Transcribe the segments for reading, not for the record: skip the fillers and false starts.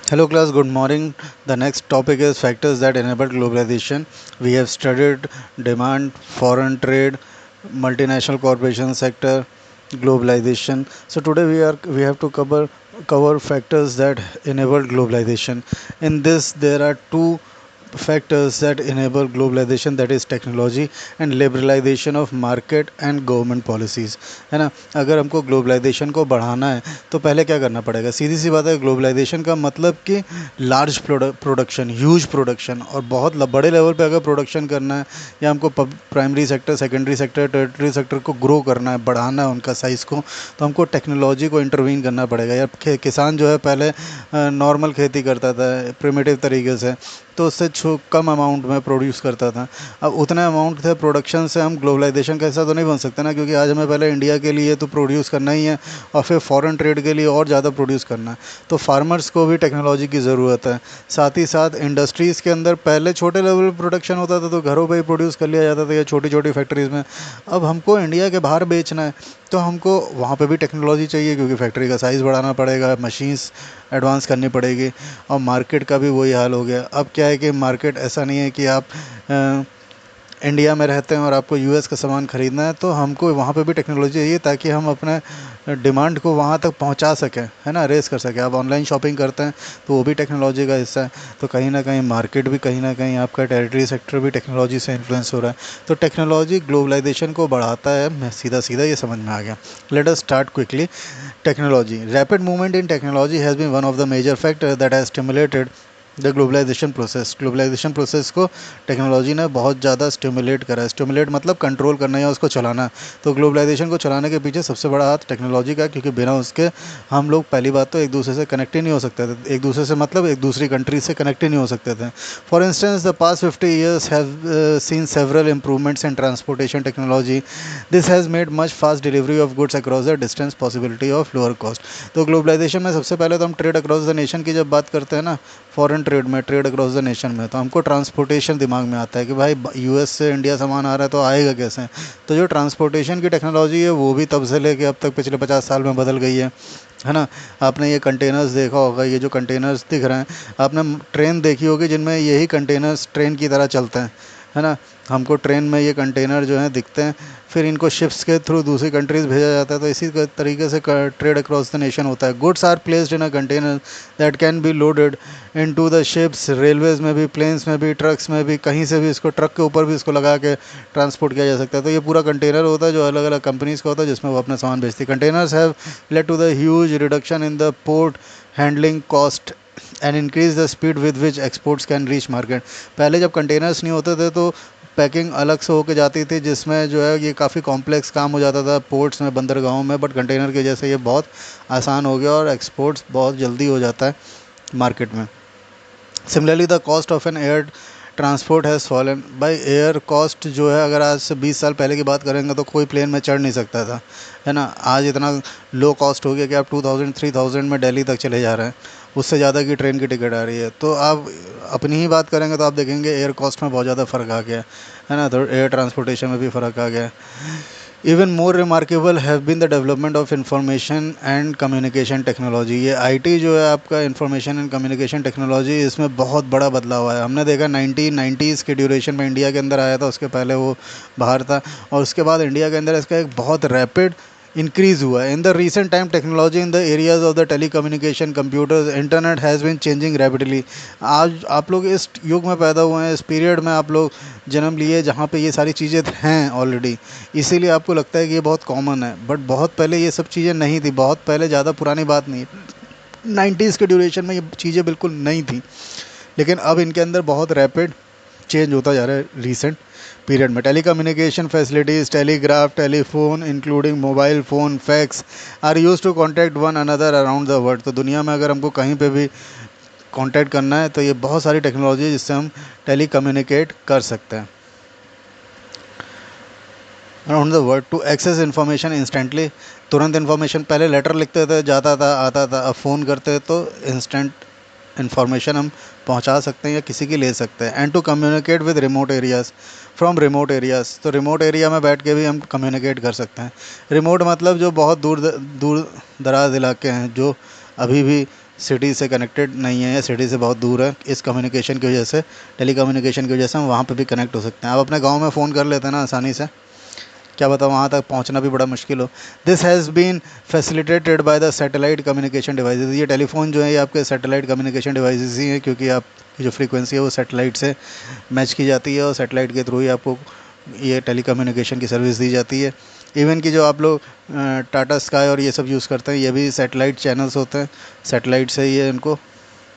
Hello, class. Good morning. The next topic is factors that enable globalization. We have studied demand, foreign trade, multinational corporation sector, globalization. So today we have to cover factors that enable globalization. In this, there are two factors that enable globalization, that is technology and liberalisation of market and government policies, है ना। अगर हमको globalisation को बढ़ाना है तो पहले क्या करना पड़ेगा? सीधी सी बात है, ग्लोबलाइजेशन का मतलब कि लार्ज प्रोडक्शन, ह्यूज प्रोडक्शन, और बहुत बड़े लेवल पे अगर प्रोडक्शन करना है, या हमको primary sector, secondary sector, tertiary sector को ग्रो करना है, बढ़ाना है उनका साइज़ को, तो हमको टेक्नोलॉजी को इंटरवीन करना पड़ेगा। या किसान जो है पहले नॉर्मल खेती करता था प्रिमिटिव तरीके से, तो उससे कम अमाउंट में प्रोड्यूस करता था। अब उतने अमाउंट थे प्रोडक्शन से हम ग्लोबलाइजेशन का हिस्सा तो नहीं बन सकते ना, क्योंकि आज हमें पहले इंडिया के लिए तो प्रोड्यूस करना ही है, और फिर फॉरेन ट्रेड के लिए और ज़्यादा प्रोड्यूस करना है। तो फार्मर्स को भी टेक्नोलॉजी की ज़रूरत है। साथ ही साथ इंडस्ट्रीज़ के अंदर पहले छोटे लेवल पर प्रोडक्शन होता था तो घरों पर ही प्रोड्यूस कर लिया जाता था, या छोटी छोटी फैक्ट्रीज़ में। अब हमको इंडिया के बाहर बेचना है तो हमको वहाँ पे भी टेक्नोलॉजी चाहिए, क्योंकि फैक्ट्री का साइज़ बढ़ाना पड़ेगा, मशीन्स एडवांस करनी पड़ेगी, और मार्केट का भी वही हाल हो गया। अब क्या है कि मार्केट ऐसा नहीं है कि आप इंडिया में रहते हैं और आपको यूएस का सामान ख़रीदना है, तो हमको वहाँ पे भी टेक्नोलॉजी चाहिए ताकि हम अपने डिमांड को वहाँ तक पहुँचा सकें, है ना, रेस कर सकें। आप ऑनलाइन शॉपिंग करते हैं तो वो भी टेक्नोलॉजी का हिस्सा है। तो कहीं ना कहीं मार्केट भी, कहीं ना कहीं आपका टेरिटरी सेक्टर भी टेक्नोलॉजी से इन्फ्लुएंस हो रहा है। तो टेक्नोलॉजी ग्लोबलाइजेशन को बढ़ाता है, मैं सीधा सीधा ये समझ में आ गया। Let us start quickly. Technology, rapid movement in technology has been one of the major factor that has stimulated the globalisation process को टेक्नोलॉजी ने बहुत ज़्यादा स्टिमुलेट करा है। स्टिमुलेट मतलब कंट्रोल करना या उसको चलाना। तो ग्लोबलाइजेशन को चलाने के पीछे सबसे बड़ा हाथ टेक्नोलॉजी का, क्योंकि बिना उसके हम लोग पहली बात तो एक दूसरे से कनेक्ट ही नहीं हो सकते थे। एक दूसरे से मतलब एक दूसरी कंट्री से कनेक्ट ही नहीं हो सकते थे। For instance, the past 50 years have seen several improvements in transportation technology. This has made much fast delivery of goods across the distance, possibility of lower cost. तो ग्लोबलाइजेशन में सबसे पहले तो हम ट्रेड अक्रॉस द नेशन की जब बात करते हैं ना, फॉरेन ट्रेड में, ट्रेड अक्रॉस द नेशन में, तो हमको ट्रांसपोर्टेशन दिमाग में आता है कि भाई यूएस से इंडिया सामान आ रहा है तो आएगा कैसे। तो जो ट्रांसपोर्टेशन की टेक्नोलॉजी है वो भी तब से लेके अब तक पिछले 50 साल में बदल गई है ना। आपने ये कंटेनर्स देखा होगा, ये जो कंटेनर्स दिख रहे हैं, आपने ट्रेन देखी होगी जिनमें यही कंटेनर्स ट्रेन की तरह चलते हैं, है ना। हमको ट्रेन में ये कंटेनर जो हैं दिखते हैं, फिर इनको शिप्स के थ्रू दूसरी कंट्रीज़ भेजा जाता है। तो इसी तरीके से ट्रेड अक्रॉस द नेशन होता है। Goods are placed in a container that can be loaded into the ships, railways में भी, प्लेन्स में भी, ट्रक्स में भी, कहीं से भी इसको ट्रक के ऊपर भी इसको लगा के ट्रांसपोर्ट किया जा सकता है। तो ये पूरा कंटेनर होता है जो अलग अलग कंपनीज़ का होता है, जिसमें वो अपना सामान बेचती है। Containers have led to the huge reduction in the port handling cost and increase the speed with which exports can reach market. पहले जब कंटेनर्स नहीं होते थे तो पैकिंग अलग से होके जाती थी, जिसमें जो है ये काफ़ी कॉम्प्लेक्स काम हो जाता था पोर्ट्स में, बंदरगाहों में। बट कंटेनर के जैसे ये बहुत आसान हो गया और एक्सपोर्ट्स बहुत जल्दी हो जाता है मार्केट में। Similarly the cost of an air transport has fallen. By air cost जो है, अगर आज से 20 साल पहले की बात करेंगे तो कोई प्लेन में चढ़ नहीं सकता था, है ना। आज इतना लो कॉस्ट हो गया कि आप 2000-3000 में दिल्ली तक चले जा रहे हैं। उससे ज़्यादा की ट्रेन की टिकट आ रही है। तो आप अपनी ही बात करेंगे तो आप देखेंगे एयर कॉस्ट में बहुत ज़्यादा फ़र्क आ गया है ना। तो एयर ट्रांसपोर्टेशन में भी फ़र्क आ गया। Even more remarkable have been the development of information and communication technology. ये आईटी जो है आपका, इंफॉर्मेशन एंड कम्युनिकेशन टेक्नोलॉजी, इसमें बहुत बड़ा बदलाव आया। हमने देखा 1990s के ड्यूरेशन में इंडिया के अंदर आया था, उसके पहले वो बाहर था, और उसके बाद इंडिया के अंदर इसका एक बहुत रैपिड इंक्रीज़ हुआ है। In the recent time technology in the areas of the telecommunication, computers, internet has been changing rapidly. आज आप लोग इस युग में पैदा हुए हैं, इस पीरियड में आप लोग जन्म लिए जहाँ पे ये सारी चीज़ें हैं ऑलरेडी, इसीलिए आपको लगता है कि ये बहुत कॉमन है। बट बहुत पहले ये सब चीज़ें नहीं थी, बहुत पहले, ज़्यादा पुरानी बात नहीं, 90s के ड्यूरेशन में ये चीज़ें बिल्कुल नहीं थी। लेकिन अब इनके अंदर बहुत रैपिड चेंज होता जा रहा है रिसेंट पीरियड में। Telecommunication facilities, telegraph, telephone including mobile phone, fax are use to contact one another around the world. तो दुनिया में अगर हमको कहीं पे भी कांटेक्ट करना है तो ये बहुत सारी टेक्नोलॉजी है जिससे हम टेली कम्युनिकेट कर सकते हैं around the world. To access information instantly, तुरंत इन्फॉर्मेशन, पहले लेटर लिखते थे, जाता था, आता था, अब फ़ोन करते तो इंस्टेंट इन्फॉर्मेशन हम पहुंचा सकते हैं या किसी की ले सकते हैं। And to communicate with remote areas, from remote areas, तो रिमोट एरिया में बैठ के भी हम कम्युनिकेट कर सकते हैं। रिमोट मतलब जो बहुत दूर दूर दराज इलाके हैं, जो अभी भी सिटी से कनेक्टेड नहीं है या सिटी से बहुत दूर है, इस कम्युनिकेशन की वजह से, टेली कम्युनिकेशन की वजह से हम वहाँ पे भी कनेक्ट हो सकते हैं। आप अपने गांव में फ़ोन कर लेते हैं ना आसानी से, क्या पता वहाँ तक पहुँचना भी बड़ा मुश्किल हो। This has been facilitated by the satellite communication devices. ये टेलीफोन जो है ये आपके सैटेलाइट कम्युनिकेशन डिवाइसेस ही हैं, क्योंकि आपकी जो फ्रीक्वेंसी है वो सैटेलाइट से मैच की जाती है और सैटेलाइट के थ्रू ही आपको ये टेली कम्युनिकेशन की सर्विस दी जाती है। इवन कि जो आप लोग टाटा स्काई और ये सब यूज़ करते हैं, ये भी सैटेलाइट चैनल्स होते हैं, सैटेलाइट से ये इनको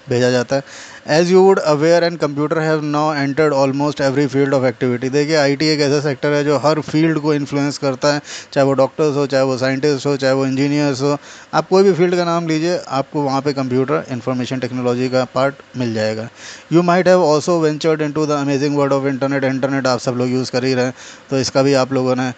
भेजा जाता है। As you would aware and computer have now entered almost every field of activity. देखिए आईटी एक ऐसा सेक्टर है जो हर फील्ड को इन्फ्लुएंस करता है, चाहे वो डॉक्टर्स हो, चाहे वो साइंटिस्ट हो, चाहे वो इंजीनियर्स हो। आप कोई भी फील्ड का नाम लीजिए, आपको वहाँ पे कंप्यूटर इंफॉर्मेशन टेक्नोलॉजी का पार्ट मिल जाएगा। You might have also ventured into the amazing world of internet. Internet आप सब लोग यूज़ कर ही रहे हैं, तो इसका भी आप लोगों ने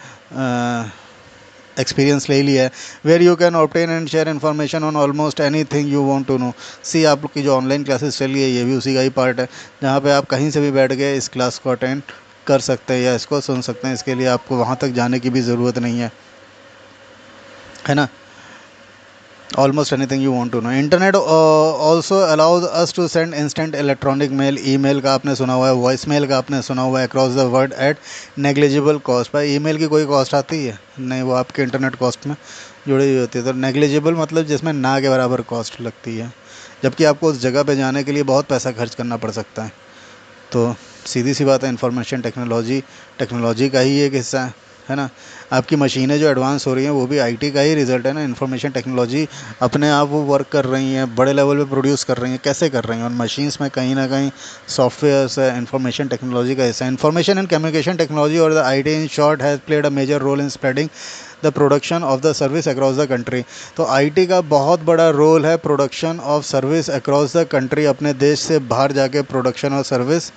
एक्सपीरियंस ले लिया है। Where you can obtain and share information on almost anything you want to know. See आप लोग की जो ऑनलाइन क्लासेस चली है ये भी उसी का ही पार्ट है, जहाँ पे आप कहीं से भी बैठ के इस क्लास को अटेंड कर सकते हैं या इसको सुन सकते हैं। इसके लिए आपको वहाँ तक जाने की भी ज़रूरत नहीं है ना। Almost anything you want to know. Internet also allows us to send instant electronic mail. Email का आपने सुना हुआ है, वॉइस मेल का आपने सुना हुआ है, across the world at negligible cost. भाई ईमेल की कोई कॉस्ट आती है नहीं, वो आपके इंटरनेट कॉस्ट में जुड़ी हुई होती है। तो नेग्लिजिबल मतलब जिसमें ना के बराबर कॉस्ट लगती है, जबकि आपको उस जगह पे जाने के लिए बहुत पैसा खर्च करना पड़ सकता है। तो सीधी सी बात है, इंफॉर्मेशन टेक्नोलॉजी का ही एक हिस्सा है ना। आपकी मशीनें जो एडवांस हो रही हैं वो भी आईटी का ही रिजल्ट है ना। इंफॉर्मेशन टेक्नोलॉजी अपने आप वो वर्क कर रही हैं, बड़े लेवल पे प्रोड्यूस कर रही हैं। कैसे कर रही हैं? उन मशीन्स में कहीं ना कहीं सॉफ्टवेयर्स है, इंफॉर्मेशन टेक्नोलॉजी का हिस्सा है। इंफॉर्मेशन एंड कम्युनिकेशन टेक्नोलॉजी और the IT in short has played a major role in spreading the production of the service across the country. तो आईटी का बहुत बड़ा रोल है production of service across the country, अपने देश से बाहर जाके प्रोडक्शन और सर्विस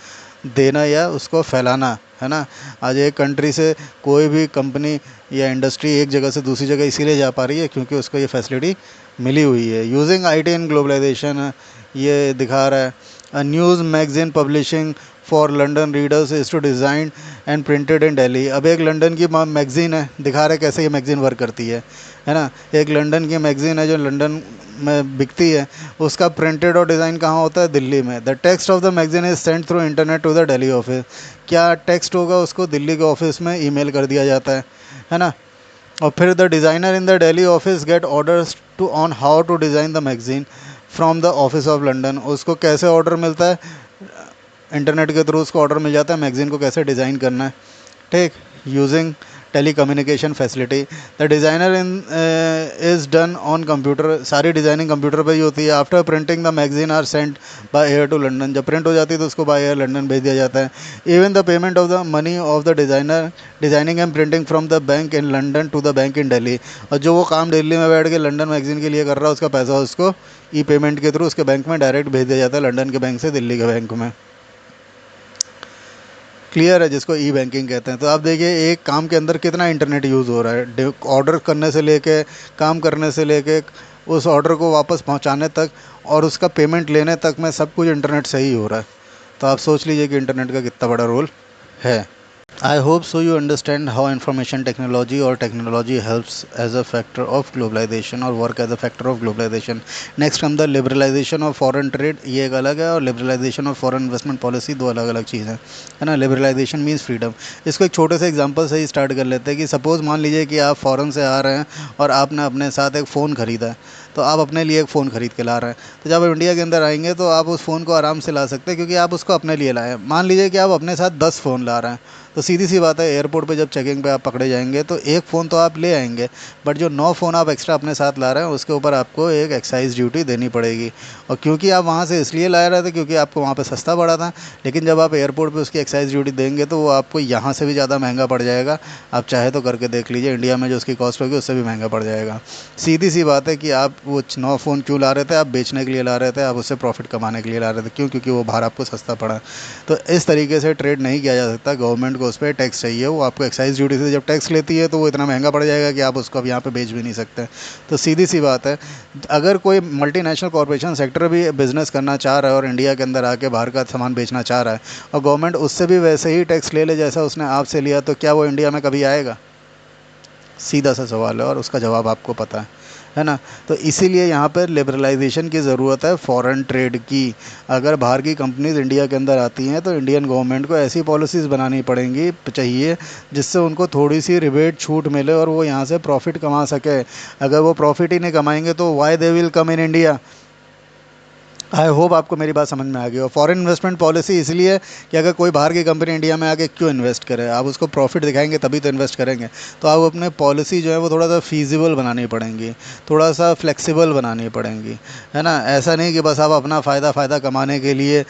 देना या उसको फैलाना, है ना। आज एक कंट्री से कोई भी कंपनी या इंडस्ट्री एक जगह से दूसरी जगह इसीलिए जा पा रही है क्योंकि उसको ये फैसिलिटी मिली हुई है। यूजिंग आईटी इन ग्लोबलाइजेशन, ये दिखा रहा है। A news magazine publishing for London readers is to design and printed in Delhi. अब एक लंदन की मैगज़ीन है, दिखा रहा है कैसे ये मैगज़ीन वर्क करती है ना। एक लंदन की मैगज़ीन है जो लंदन में बिकती है, उसका प्रिंटेड और डिज़ाइन कहाँ होता है? दिल्ली में। The text of the magazine is send through internet to the Delhi office. क्या टेक्स्ट होगा उसको दिल्ली के ऑफिस में ईमेल कर दिया जाता है ना। और फिर the designer in the Delhi office get orders to on how to design the magazine from the office of London. उसको कैसे ऑर्डर मिलता है? इंटरनेट के थ्रू उसको ऑर्डर मिल जाता है मैगज़ीन को कैसे डिज़ाइन करना है, ठीक। Using telecommunication facility, the designer in is done on computer. सारी डिज़ाइनिंग कंप्यूटर पे ही होती है। After printing the magazine are sent by air to London. जब प्रिंट हो जाती है तो उसको बाय एयर लंदन भेज दिया जाता है। Even the payment of the money of the designer designing and printing from the bank in London to the bank in Delhi. और जो वो काम दिल्ली में बैठ के लंदन मैगज़ीन के लिए कर रहा है उसका पैसा उसको ई पेमेंट के थ्रू उसके बैंक में डायरेक्ट भेज दिया जाता है, लंदन के बैंक से दिल्ली के बैंक में। क्लियर है, जिसको ई बैंकिंग कहते हैं। तो आप देखिए एक काम के अंदर कितना इंटरनेट यूज़ हो रहा है। ऑर्डर करने से लेके, काम करने से लेके, उस ऑर्डर को वापस पहुंचाने तक और उसका पेमेंट लेने तक में सब कुछ इंटरनेट से ही हो रहा है। तो आप सोच लीजिए कि इंटरनेट का कितना बड़ा रोल है। I hope so you understand how information technology or technology helps as a factor of globalization or work as a factor of globalization. Next come the liberalization of foreign trade, ये एक अलग है, और liberalization of foreign investment policy दो अलग अलग चीज़ है ना। liberalization means freedom। इसको एक छोटे से एग्जांपल से ही स्टार्ट कर लेते हैं कि सपोज़ मान लीजिए कि आप फ़ॉरेन से आ रहे हैं और आपने अपने साथ एक फ़ोन ख़रीदा है, तो आप अपने लिए एक फ़ोन ख़रीद के ला रहे हैं। तो जब आप इंडिया के अंदर आएंगे तो आप उस फ़ोन को आराम से ला सकते हैं क्योंकि आप उसको अपने लिए लाए हैं। मान लीजिए कि आप अपने साथ 10 फ़ोन ला रहे हैं, तो सीधी सी बात है एयरपोर्ट पे जब चेकिंग पे आप पकड़े जाएंगे तो एक फ़ोन तो आप ले आएंगे, बट जो 9 फ़ोन आप एक्स्ट्रा अपने साथ ला रहे हैं उसके ऊपर आपको एक एक्साइज़ ड्यूटी देनी पड़ेगी। और क्योंकि आप वहाँ से इसलिए ला रहे थे क्योंकि आपको वहाँ पे सस्ता पड़ा था, लेकिन जब आप एयरपोर्ट पे उसकी एक्साइज़ ड्यूटी देंगे तो वो आपको यहाँ से भी ज़्यादा महंगा पड़ जाएगा। आप चाहे तो करके देख लीजिए, इंडिया में जो उसकी कॉस्ट होगी उससे भी महंगा पड़ जाएगा। सीधी सी बात है कि आप वो 9 फ़ोन क्यों ला रहे थे? आप बेचने के लिए ला रहे थे, आप उससे प्रॉफिट कमाने के लिए ला रहे थे। क्यों? क्योंकि वो बाहर आपको सस्ता पड़ा। तो इस तरीके से ट्रेड नहीं किया जा सकता। गवर्नमेंट को उस पर टैक्स चाहिए। वो आपको एक्साइज़ ड्यूटी से जब टैक्स लेती है तो वो इतना महंगा पड़ जाएगा कि आप उसको अब यहाँ पे बेच भी नहीं सकते। तो सीधी सी बात है, अगर कोई मल्टीनेशनल कॉरपोरेशन सेक्टर भी बिज़नेस करना चाह रहा है और इंडिया के अंदर आके बाहर का सामान बेचना चाह रहा है और गवर्नमेंट उससे भी वैसे ही टैक्स ले ले जैसा उसने आपसे लिया, तो क्या वो इंडिया में कभी आएगा? सीधा सा सवाल है और उसका जवाब आपको पता है ना। तो इसीलिए यहाँ पर लिबरलाइजेशन की ज़रूरत है फॉरेन ट्रेड की। अगर बाहर की कंपनीज इंडिया के अंदर आती हैं तो इंडियन गवर्नमेंट को ऐसी पॉलिसीज़ बनानी पड़ेंगी चाहिए जिससे उनको थोड़ी सी रिबेट छूट मिले और वो यहाँ से प्रॉफिट कमा सके। अगर वो प्रॉफिट ही नहीं कमाएंगे तो why they will come in India. I hope आपको मेरी बात समझ में आ गई। और फॉरेन इन्वेस्टमेंट पॉलिसी इसलिए है कि अगर कोई बाहर की कंपनी इंडिया में आके क्यों इन्वेस्ट करे, आप उसको प्रॉफिट दिखाएंगे तभी तो इन्वेस्ट करेंगे। तो आप अपने पॉलिसी जो है वो थोड़ा सा फीजिबल बनानी पड़ेंगी, थोड़ा सा फ्लेक्सिबल बनानी पड़ेंगी, है ना। ऐसा नहीं कि बस आप अपना फ़ायदा कमाने के लिए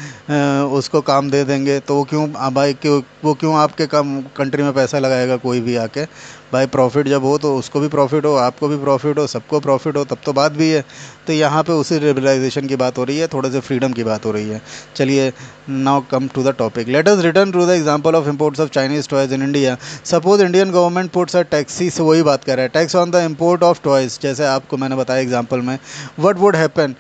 उसको काम दे देंगे। तो वो क्यों भाई वो क्यों आपके कम कंट्री में पैसा लगाएगा कोई भी आके। भाई प्रॉफिट जब हो तो उसको भी प्रॉफिट हो, आपको भी प्रॉफिट हो, सबको प्रॉफिट हो, तब तो बात भी है। तो यहाँ पे उसी लिबरलाइजेशन की बात हो रही है, थोड़े से फ्रीडम की बात हो रही है। चलिए now come to the topic. Let us return to the example of imports of Chinese toys in India. Suppose Indian government puts a taxi, से वही बात कर रहा है, tax on the import of toys. जैसे आपको मैंने बताया एग्जाम्पल में, what would happen,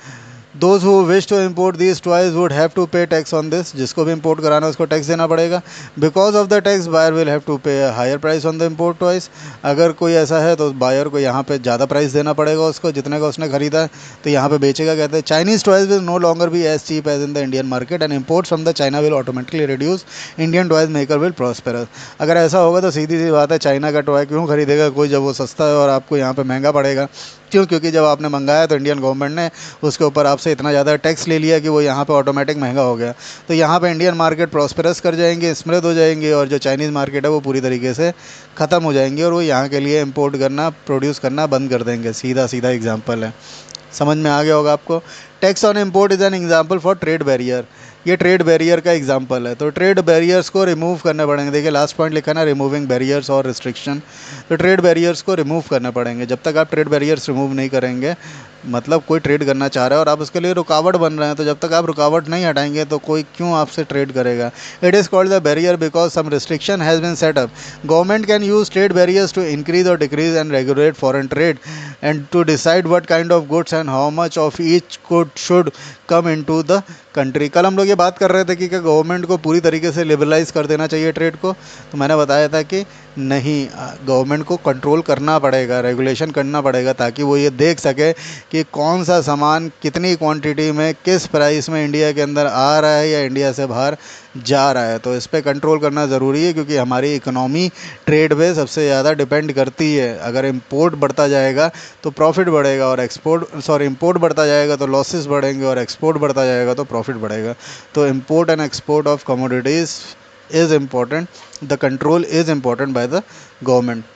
those who wish to import these toys would have to pay tax on this. जिसको भी इम्पोर्ट कराना है उसको टैक्स देना पड़ेगा। Because of the tax buyer will have to pay higher price on the import toys. अगर कोई ऐसा है तो बायर को यहाँ पे ज़्यादा प्राइस देना पड़ेगा उसको, जितने का उसने खरीदा है तो यहाँ पे बेचेगा। कहते हैं Chinese toys will no longer be as cheap as in the Indian market and imports from the China will automatically reduce, Indian toys maker will prosperous. अगर ऐसा होगा तो सीधी सी बात है, चाइना का टॉय क्यों खरीदेगा कोई जब वो सस्ता है और आपको यहाँ पे महंगा पड़ेगा। क्यों? क्योंकि जब आपने मंगाया तो इंडियन गवर्नमेंट ने उसके ऊपर आपसे इतना ज़्यादा टैक्स ले लिया कि वो यहाँ पे ऑटोमेटिक महंगा हो गया। तो यहाँ पे इंडियन मार्केट प्रॉस्पेरस कर जाएंगे, समृद्ध हो जाएंगे, और जो चाइनीज़ मार्केट है वो पूरी तरीके से ख़त्म हो जाएंगी और वो यहाँ के लिए इंपोर्ट करना, प्रोड्यूस करना बंद कर देंगे। सीधा सीधा एग्जाम्पल है, समझ में आ गया होगा आपको। Tax on import is an example for trade barrier. ये ट्रेड बैरियर का एग्जाम्पल है। तो ट्रेड बैरियर्स को रिमूव करने पड़ेंगे। देखिए लास्ट पॉइंट लिखा ना, रिमूविंग बैरियर्स और रिस्ट्रिक्शन। तो ट्रेड बैरियर्स को रिमूव करने पड़ेंगे। जब तक आप ट्रेड बैरियर्स रिमूव नहीं करेंगे, मतलब कोई ट्रेड करना चाह रहा है और आप उसके लिए रुकावट बन रहे हैं, तो जब तक आप रुकावट नहीं हटाएंगे तो कोई क्यों आपसे ट्रेड करेगा। It is called the barrier because some restriction has been set up. Government can use trade barriers to increase और decrease and regulate foreign trade and to decide what kind of goods and how much of each good should come into the country. कल हम लोग ये बात कर रहे थे कि क्या गवर्नमेंट को पूरी तरीके से लिबरलाइज कर देना चाहिए ट्रेड को। तो मैंने बताया था कि नहीं, गवर्नमेंट को कंट्रोल करना पड़ेगा, रेगुलेशन करना पड़ेगा, ताकि वो ये देख सके कि कौन सा सामान कितनी क्वांटिटी में किस प्राइस में इंडिया के अंदर आ रहा है या इंडिया से बाहर जा रहा है। तो इस पर कंट्रोल करना ज़रूरी है, क्योंकि हमारी इकोनॉमी ट्रेड पे सबसे ज़्यादा डिपेंड करती है। अगर इंपोर्ट बढ़ता जाएगा तो प्रॉफिट बढ़ेगा, और इंपोर्ट बढ़ता जाएगा तो लॉसेस बढ़ेंगे, और एक्सपोर्ट बढ़ता जाएगा तो प्रॉफिट बढ़ेगा। तो import and export of commodities is important, the control is important by the government.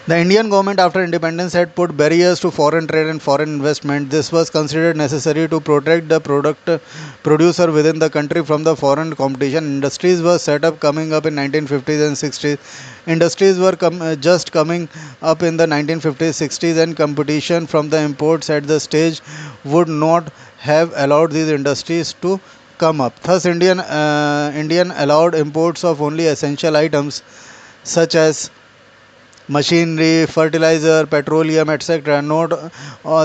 The Indian government after independence had put barriers to foreign trade and foreign investment. This was considered necessary to protect the producer within the country from the foreign competition. Industries were set up coming up in 1950s and 60s. Industries were just coming up in the 1950s, 60s, and competition from the imports at the stage would not have allowed these industries to come up. Thus, Indian allowed imports of only essential items such as machinery, fertilizer, petroleum, etc. Note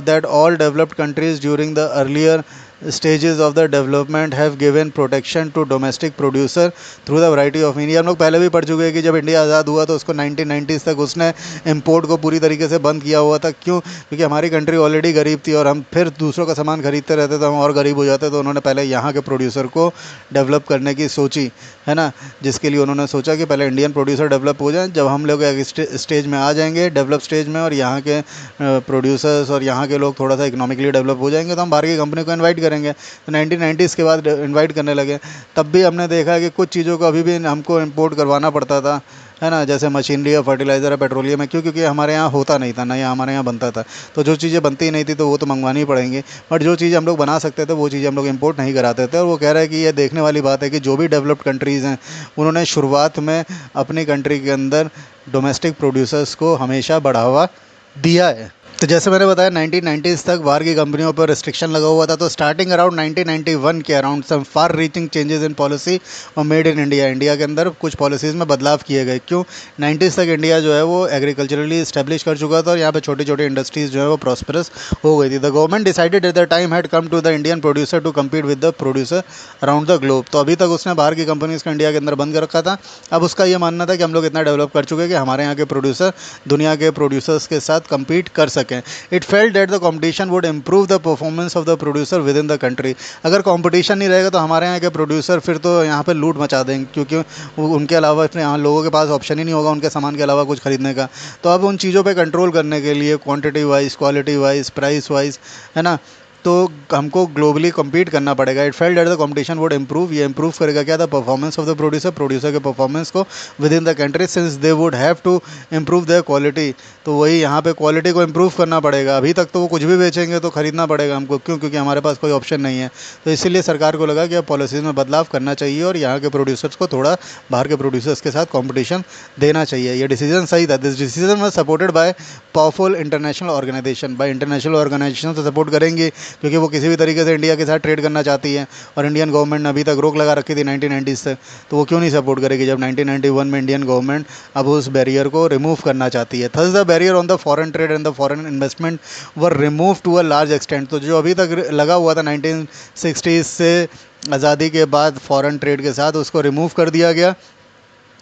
that all developed countries during the earlier stages of the development have given protection to domestic producer through the variety of means। हम लोग पहले भी पढ़ चुके हैं कि जब India आज़ाद हुआ तो उसको 1990s तक उसने इंपोर्ट को पूरी तरीके से बंद किया हुआ था। क्यों? क्योंकि हमारी कंट्री ऑलरेडी गरीब थी और हम फिर दूसरों का सामान खरीदते रहते तो हम और गरीब हो जाते। तो उन्होंने पहले यहाँ के प्रोड्यूसर को डेवलप करने की सोची, है ना, जिसके लिए उन्होंने सोचा कि पहले इंडियन प्रोड्यूसर डेवलप हो जाए। जब हम लोग एक स्टेज में आ जाएंगे, डेवलप स्टेज में, और यहाँ के प्रोड्यूसर्स और यहाँ के लोग थोड़ा सा इकोनॉमिकली डेवलप हो जाएंगे, तो हम बाहर की कंपनी को इन्वाइट करेंगे। तो 1990s के बाद इन्वाइट करने लगे। तब भी हमने देखा कि कुछ चीज़ों को अभी भी हमको इंपोर्ट करवाना पड़ता था, है ना, जैसे मशीनरी या फर्टिलाइज़र या पेट्रोलियम है। क्यों? क्योंकि हमारे यहाँ होता नहीं था, ना या हमारे यहाँ बनता था। तो जो चीज़ें बनती नहीं थी तो वो तो मंगवानी ही पड़ेंगी। बट जो चीज़ हम लोग बना सकते थे वो चीज़ें हम लोग इंपोर्ट नहीं कराते थे। और वो कह रहे हैं कि ये देखने वाली बात है कि जो भी डेवलप्ड कंट्रीज़ हैं उन्होंने शुरुआत में अपनी कंट्री के अंदर डोमेस्टिक प्रोड्यूसर्स को हमेशा बढ़ावा दिया है। तो जैसे मैंने बताया 1990s तक बाहर की कंपनियों पर रिस्ट्रिक्शन लगा हुआ था। तो स्टार्टिंग अराउंड 1991 के around some far reaching changes in policy और मेड इन इंडिया। इंडिया के अंदर कुछ पॉलिसीज़ में बदलाव किए गए। क्यों? 90s तक इंडिया जो है वो एग्रीकल्चरली इस्टेब्लिश कर चुका था और यहाँ पे छोटी छोटी इंडस्ट्रीज़ जो है वो प्रॉस्परस हो गई थी। The government decided at the time had come to the Indian producer to compete with the producer around the globe. तो अभी तक उसने बाहर की कंपनीज़ को इंडिया के अंदर बंद कर रखा था। अब उसका ये मानना था कि हम लोग इतना डेवलप कर चुके हैं कि हमारे यहाँ के प्रोड्यूसर दुनिया के प्रोड्यूसर्स के साथ कम्पीट कर सकें। सकें। It felt that the competition would improve the performance of the producer with in the country. अगर कंपटीशन नहीं रहेगा तो हमारे यहाँ के प्रोड्यूसर फिर तो यहाँ पे लूट मचा देंगे, क्योंकि उनके अलावा फिर यहाँ लोगों के पास ऑप्शन ही नहीं होगा उनके सामान के अलावा कुछ खरीदने का। तो अब उन चीज़ों पे कंट्रोल करने के लिए quantity wise, quality wise, price wise, है ना, तो हमको ग्लोबली कम्पीट करना पड़ेगा। It felt that the competition would improve, ये इम्प्रूव करेगा क्या, the performance of the producer, producer के परफॉर्मेंस को within the country, since they would have to improve their quality. तो वही यहाँ पे क्वालिटी को इम्प्रूव करना पड़ेगा। अभी तक तो वो कुछ भी बेचेंगे तो ख़रीदना पड़ेगा हमको, क्यों, क्योंकि हमारे पास कोई ऑप्शन नहीं है। तो इसीलिए सरकार को लगा कि अब पॉलिसीज़ में बदलाव करना चाहिए और यहाँ के प्रोड्यूसर्स को थोड़ा बाहर के प्रोड्यूसर्स के साथ कॉम्पिटिशन देना चाहिए। ये डिसीजन सही था। This decision was supported by powerful international organisation. By international organisation तो सपोर्ट करेंगे, क्योंकि वो किसी भी तरीके से इंडिया के साथ ट्रेड करना चाहती है, और इंडियन गवर्नमेंट ने अभी तक रोक लगा रखी थी 1990s से, तो वो क्यों नहीं सपोर्ट करेगी जब 1991 में इंडियन गवर्नमेंट अब उस बैरियर को रिमूव करना चाहती है। Thus the barrier on the foreign trade and the foreign investment were remove to a large extent. तो जो अभी तक लगा हुआ था 1960s से आज़ादी के बाद फॉरेन ट्रेड के साथ, उसको रिमूव कर दिया गया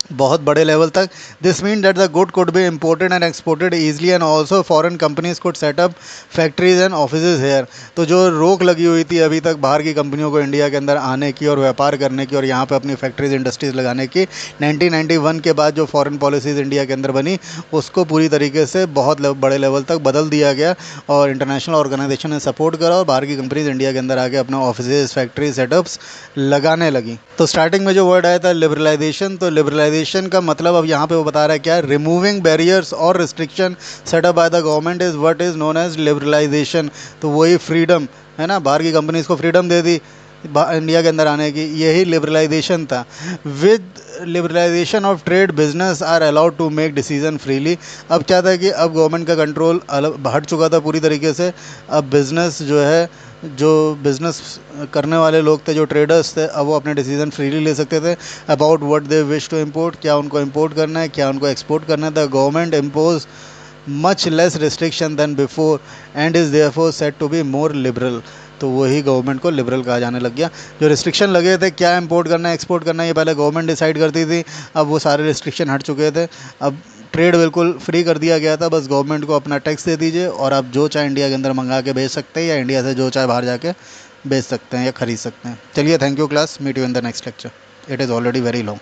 बहुत बड़े लेवल तक। This mean that the good could be imported and exported easily and also foreign companies could set up factories and offices here. तो जो रोक लगी हुई थी अभी तक बाहर की कंपनियों को इंडिया के अंदर आने की और व्यापार करने की और यहाँ पे अपनी फैक्ट्रीज इंडस्ट्रीज लगाने की, 1991 के बाद जो फॉरेन पॉलिसीज़ इंडिया के अंदर बनी उसको पूरी तरीके से बहुत बड़े लेवल तक बदल दिया गया और इंटरनेशनल ऑर्गेनाइजेशन ने सपोर्ट करा और बाहर की कंपनीज इंडिया के अंदर आके अपने ऑफिसेज, फैक्ट्री सेटअप्स लगाने लगी। तो स्टार्टिंग में जो वर्ड आया था लिबरलाइजेशन, तो लिबरलाइजेशन का मतलब अब यहाँ पे वो बता रहा है क्या, रिमूविंग बैरियर्स और restriction set up by the government is what is known as liberalisation. तो वही फ्रीडम है ना, बाहर की कंपनीज को फ्रीडम दे दी इंडिया के अंदर आने की, यही लिबरलाइजेशन था। With liberalisation of trade business are allowed to make decision freely. अब क्या था कि अब गवर्नमेंट का कंट्रोल हट चुका था पूरी तरीके से। अब बिजनेस जो है, जो बिज़नेस करने वाले लोग थे, जो ट्रेडर्स थे, अब वो अपने डिसीजन फ्रीली ले सकते थे about what they wish to import, क्या उनको इम्पोर्ट करना है, क्या उनको एक्सपोर्ट करना है। The government impose much less restriction than before and is therefore said to be more liberal. तो वही गवर्नमेंट को लिबरल कहा जाने लग गया। जो रिस्ट्रिक्शन लगे थे, क्या इंपोर्ट करना है, एक्सपोर्ट करना है, ये पहले गवर्नमेंट डिसाइड करती थी, अब वो सारे रिस्ट्रिक्शन हट चुके थे। अब ट्रेड बिल्कुल फ्री कर दिया गया था, बस गवर्नमेंट को अपना टैक्स दे दीजिए और आप जो चाहे इंडिया के अंदर मंगा के बेच सकते हैं या इंडिया से जो चाहे बाहर जाके बेच सकते हैं या ख़रीद सकते हैं। चलिए, thank you class, meet you in the next lecture, it is already very long.